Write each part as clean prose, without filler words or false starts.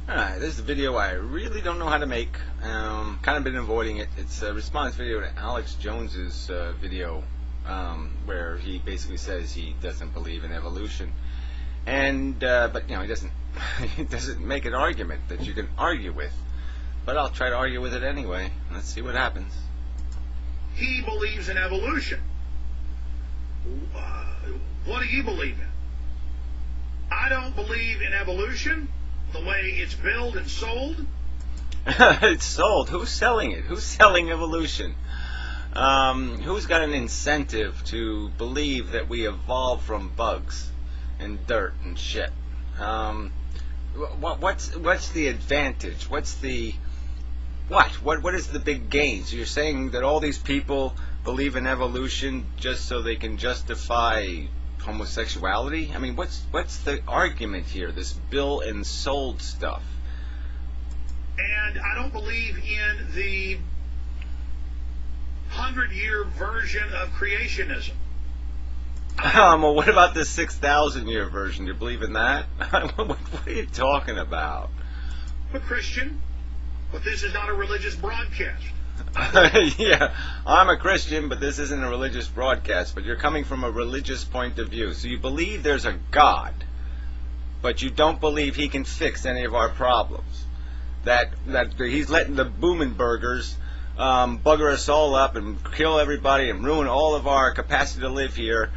Alright, this is a video I really don't know how to make. Kind of been avoiding it. It's a response video to Alex Jones's video where he basically says he doesn't believe in evolution. And but you know, he doesn't make an argument that you can argue with. But I'll try to argue with it anyway. Let's see what happens. He believes in evolution. What do you believe in? I don't believe in evolution the way it's billed and sold. It's sold. Who's selling it? Who's selling evolution? Who's got an incentive to believe that we evolved from bugs and dirt and shit? What's the advantage? What is the big gain? So you're saying that all these people believe in evolution just so they can justify homosexuality? I mean, what's the argument here? This bill and sold stuff. And I don't believe in the 100-year version of creationism. Well, what about the 6,000-year version? You believe in that? What are you talking about? I'm a Christian, but this is not a religious broadcast. Yeah, I'm a Christian, but this isn't a religious broadcast. But you're coming from a religious point of view. So you believe there's a God, but you don't believe he can fix any of our problems. That he's letting the Boomenburgers bugger us all up and kill everybody and ruin all of our capacity to live here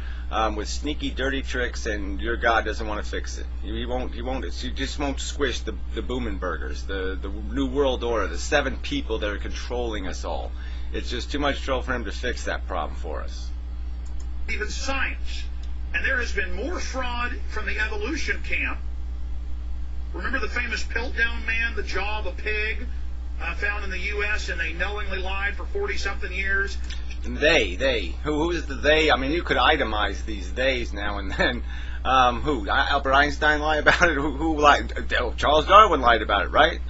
with sneaky, dirty tricks, and your God doesn't want to fix it. He won't. He just won't squish the Boomenburgers, the New World Order, the 7 people that are controlling us all. It's just too much trouble for him to fix that problem for us. Even science. And there has been more fraud from the evolution camp. Remember the famous Piltdown man, the jaw of a pig, found in the U.S., and they knowingly lied for 40-something years? They. Who is the they? I mean, you could itemize these theys now and then. Who? Albert Einstein lied about it? Who lied? Charles Darwin lied about it, right?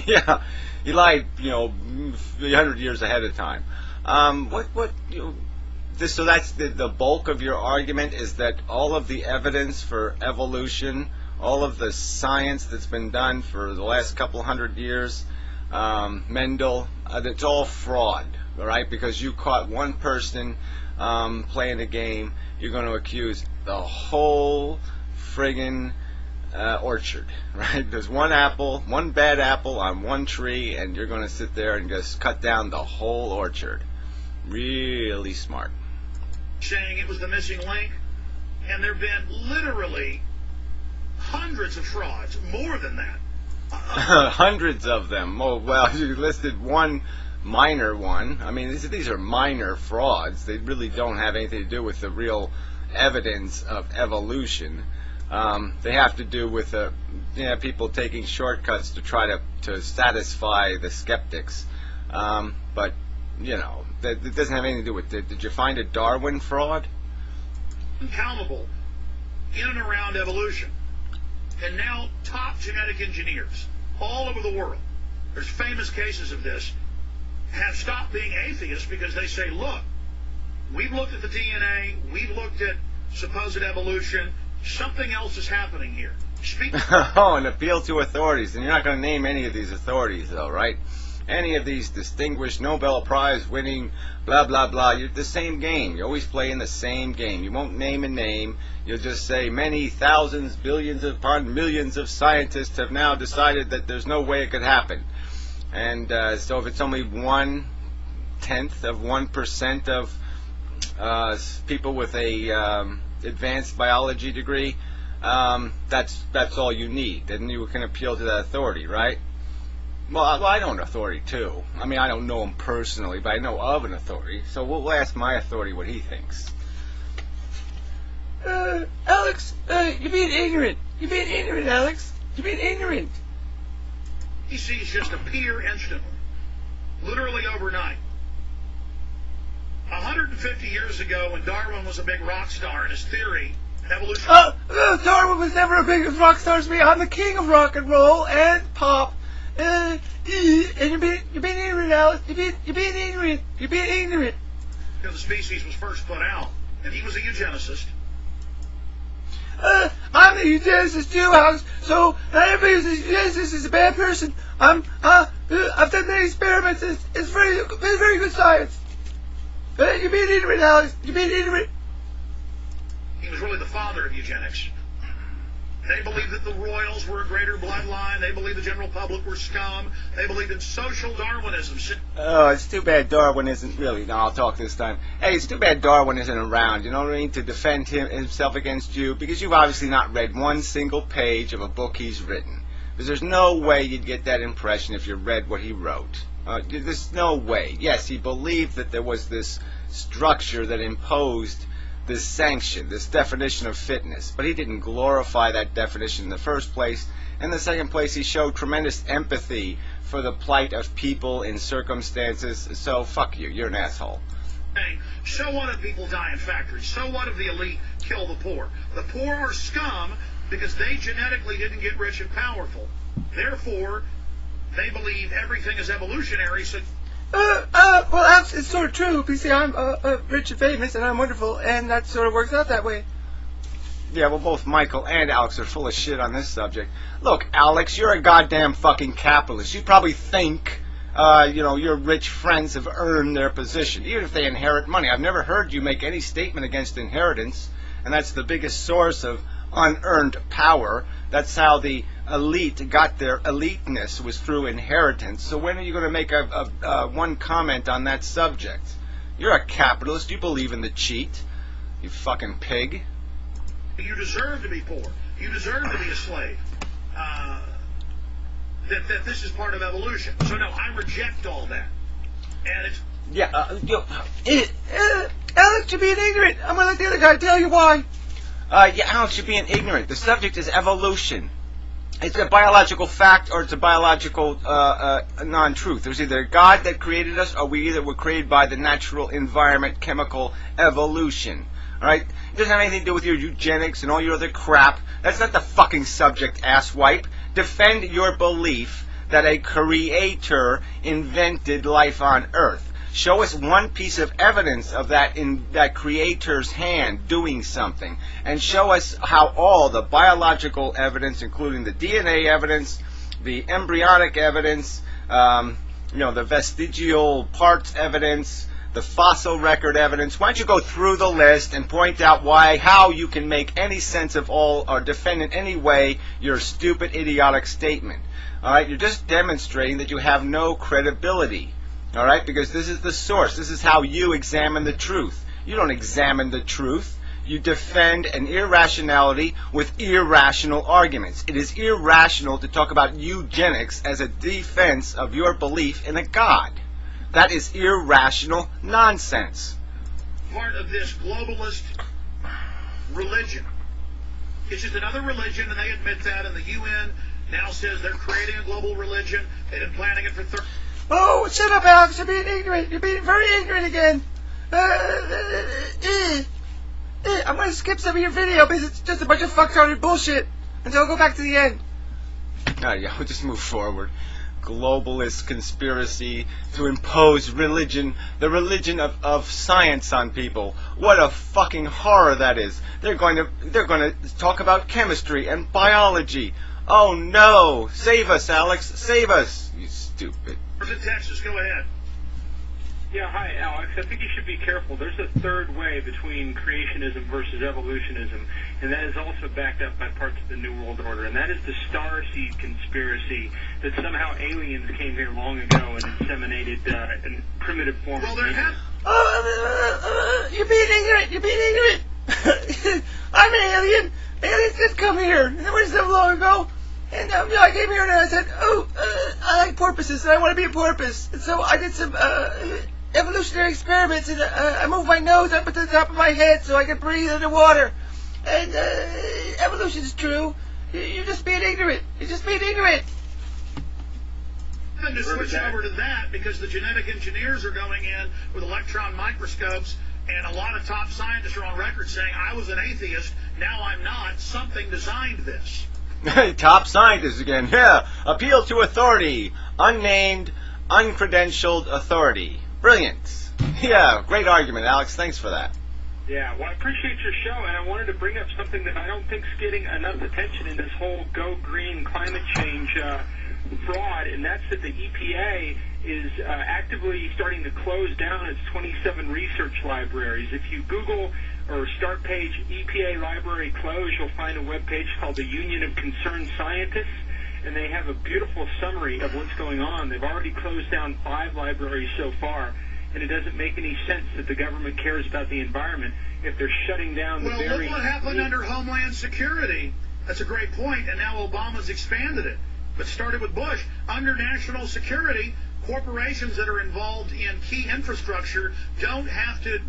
Yeah, he lied, 300 years ahead of time. So that's the bulk of your argument, is that all of the evidence for evolution, all of the science that's been done for the last couple hundred years, Mendel, it's all fraud, all right? Because you caught one person playing a game, you're going to accuse the whole friggin' orchard, right? There's one bad apple on one tree, and you're going to sit there and just cut down the whole orchard. Really smart. Saying it was the missing link, and there have been literally hundreds of frauds, more than that. Hundreds of them. Oh, well, you listed one minor one. I mean, these are minor frauds. They really don't have anything to do with the real evidence of evolution. They have to do with people taking shortcuts to try to satisfy the skeptics. But that doesn't have anything to do with it. Did you find a Darwin fraud? Uncountable in and around evolution. And now top genetic engineers all over the world, there's famous cases of this, have stopped being atheists because they say, look, we've looked at the DNA, we've looked at supposed evolution, something else is happening here. Oh, and appeal to authorities. And you're not going to name any of these authorities, though, right? Any of these distinguished Nobel Prize winning blah blah blah. You're the same game. You always play in the same game. You won't name a name. You'll just say many thousands, billions upon millions of scientists have now decided that there's no way it could happen. And so if it's only 1/10 of 1% of people with a advanced biology degree, that's all you need. Then you can appeal to that authority, right? Well, I know an authority, too. I mean, I don't know him personally, but I know of an authority. So we'll ask my authority what he thinks. Alex, you're being ignorant. You're being ignorant, Alex. You're being ignorant. Species just appear instantly, literally overnight. 150 years ago, when Darwin was a big rock star in his theory, evolution... Darwin was never a big rock star as me. I'm the king of rock and roll and pop. And you're being ignorant, Alex. You're being ignorant. You're being ignorant. The species was first put out, and he was a eugenicist. I'm the eugenicist Jew house, so not everybody who's a eugenicist is a bad person. I've done many experiments. It's very good science. You're being ignorant, Alex. You're being ignorant. He was really the father of eugenics. They believed that the royals were a greater bloodline. They believed the general public were scum. They believed in social Darwinism. Oh, it's too bad Darwin isn't really. No, I'll talk this time. Hey, it's too bad Darwin isn't around, you know what I mean, to defend himself against you, because you've obviously not read one single page of a book he's written. Because there's no way you'd get that impression if you read what he wrote. There's no way. Yes, he believed that there was this structure that imposed this sanction, this definition of fitness, but he didn't glorify that definition in the first place. In the second place, he showed tremendous empathy for the plight of people in circumstances. So fuck you, you're an asshole. So what if people die in factories? So what if the elite kill the poor? The poor are scum because they genetically didn't get rich and powerful. Therefore, they believe everything is evolutionary. So well, it's sort of true. You see, I'm rich and famous, and I'm wonderful, and that sort of works out that way. Yeah, well, both Michael and Alex are full of shit on this subject. Look, Alex, you're a goddamn fucking capitalist. You probably think, your rich friends have earned their position, even if they inherit money. I've never heard you make any statement against inheritance, and that's the biggest source of unearned power. That's how the elite got their eliteness, was through inheritance. So when are you going to make one comment on that subject? You're a capitalist. You believe in the cheat. You fucking pig. You deserve to be poor. You deserve to be a slave. That this is part of evolution. So no, I reject all that. And it's... Yeah, Alex, you're being ignorant. I'm going to let the other guy tell you why. Alex, you're being ignorant. The subject is evolution. It's a biological fact or it's a biological non-truth. There's either God that created us or we either were created by the natural environment, chemical evolution. Alright? It doesn't have anything to do with your eugenics and all your other crap. That's not the fucking subject, asswipe. Defend your belief that a creator invented life on Earth. Show us one piece of evidence of that in that creator's hand doing something. And show us how all the biological evidence, including the DNA evidence, the embryonic evidence, the vestigial parts evidence, the fossil record evidence. Why don't you go through the list and point out how you can make any sense of all or defend in any way your stupid, idiotic statement. Alright, you're just demonstrating that you have no credibility. Alright, because this is the source. This is how you examine the truth. You don't examine the truth. You defend an irrationality with irrational arguments. It is irrational to talk about eugenics as a defense of your belief in a God. That is irrational nonsense. Part of this globalist religion. It's just another religion, and they admit that, and the UN now says they're creating a global religion. They've been planning it for 30... Oh, shut up, Alex. You're being ignorant. You're being very ignorant again. I'm going to skip some of your video because it's just a bunch of fuck-hearted bullshit until I go back to the end. Yeah, we'll just move forward. Globalist conspiracy to impose religion, the religion of science on people. What a fucking horror that is. They're going to talk about chemistry and biology. Oh no! Save us, Alex! Save us! You stupid. In Texas, go ahead. Yeah, hi, Alex. I think you should be careful. There's a third way between creationism versus evolutionism, and that is also backed up by parts of the New World Order, and that is the starseed conspiracy that somehow aliens came here long ago and inseminated in primitive forms. Well, there have... You're being ignorant. You're being ignorant. I'm an alien. Aliens did come here. They were so long ago. And I came here and I said, I like porpoises and I want to be a porpoise. And so I did some evolutionary experiments and I moved my nose up to the top of my head so I could breathe underwater. And evolution is true. You're just being ignorant. You're just being ignorant. And to switch over to that because the genetic engineers are going in with electron microscopes and a lot of top scientists are on record saying I was an atheist, now I'm not. Something designed this. Top scientists again. Yeah. Appeal to authority. Unnamed, uncredentialed authority. Brilliant. Yeah, great argument, Alex. Thanks for that. Yeah, well, I appreciate your show, and I wanted to bring up something that I don't think's getting enough attention in this whole go green climate change fraud, and that's that the EPA is actively starting to close down its 27 research libraries. If you Google or start page EPA library close, you'll find a webpage called the Union of Concerned Scientists, and they have a beautiful summary of what's going on. They've already closed down 5 libraries so far, and it doesn't make any sense that the government cares about the environment if they're shutting down the very... Well, look what happened under Homeland Security. That's a great point, and now Obama's expanded it. But started with Bush. Under national security, corporations that are involved in key infrastructure don't have to...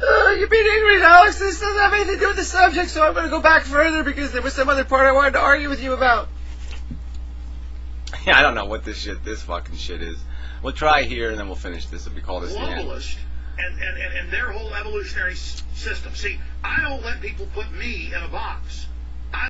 You're being ignorant, Alex. This doesn't have anything to do with the subject, so I'm going to go back further because there was some other part I wanted to argue with you about. Yeah, I don't know what this fucking shit is. We'll try here, and then we'll finish this. If we call this the end. Globalist and their whole evolutionary system. See, I don't let people put me in a box.